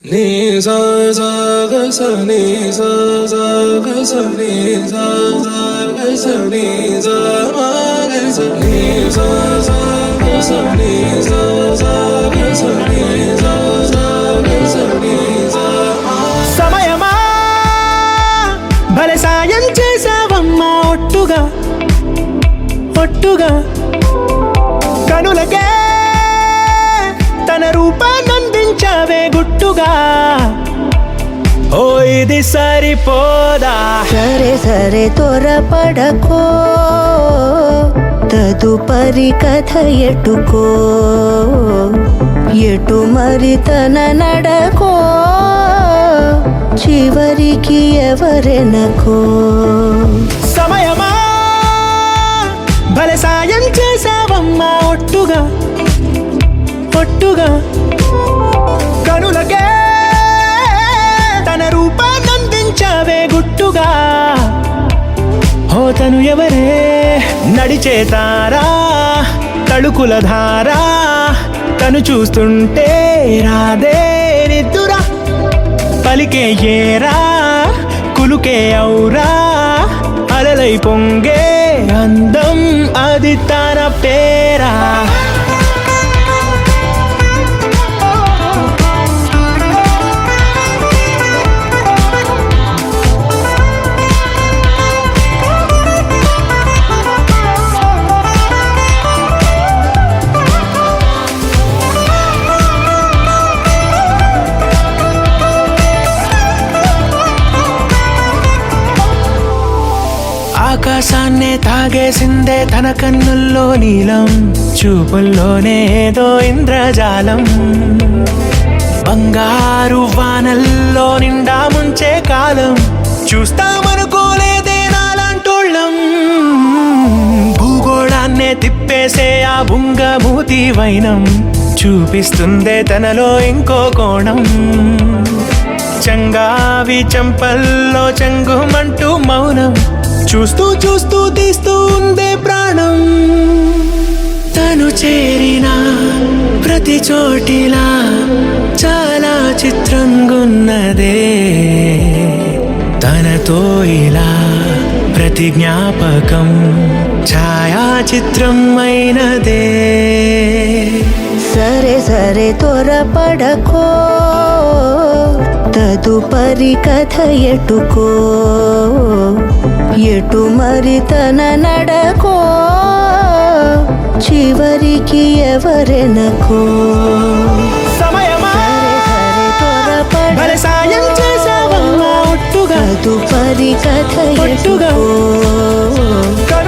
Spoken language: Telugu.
ni sa sa ga sa ni sa sa ga sa ni sa sa ga sa ni sa ma ga sa ni sa sa ga sa ni sa sa ga sa ni sa sa ga sa ni sa సమయమా భలే సాయం చేసావమ్మా ఒట్టుగా ఒట్టుగా కనులకే తన రూపాన్నందించావే గుట్టుగా ఓ ఇది సరిపోదా సరే సరే త్వరపడకో తదుపరి కథ ఎటుకో ఎటు మరి తన నడకో చివరికి ఎవరెనకో సమయమా భలే సాయం చేసావమ్మా ఒట్టుగా ఒట్టుగా కనులకే తన రూపాన్నందించావే గుట్టుగా ఓ తను ఎవరే నడిచే తారా తళుకుల ధారా తను చూస్తుంటే రాదే నిద్దురా పలికే ఏరా కులుకే ఔరా అలలై పొంగే అందం అది తన పేరా ఆకాశాన్నే తాగేసిందే తన కన్నుల్లో నీలం చూపుల్లోనే ఏదో ఇంద్రజాలం బంగారు వానల్లో నిండా ముంచే కాలం చూస్తామనుకోలేదే నాలాంటోళ్ళం భూగోళాన్నే తిప్పేసే ఆ బుంగమూతి వైనం చూపిస్తుందే తనలో ఇంకో కోణం చంగావి చంపల్లో చంగుమంటూ మౌనం చూస్తూ చూస్తూ తీస్తూ ఉందే ప్రాణం తను చేరిన ప్రతి చోటిలా చాలా చిత్రంగున్నదే తనతో ఇలా ప్రతి జ్ఞాపకం ఛాయాచిత్రం అయినదే సరే సరే త్వరపడకో తదుపరి కథ ఎటుకో ఎటు మరి తన నడకో చివరికి ఎవరెనకో సమయమా సరే సరే భలే సాయం చేసావమ్మా ఒట్టుగా తదుపరి కథ ఒట్టుగా ఎటుకో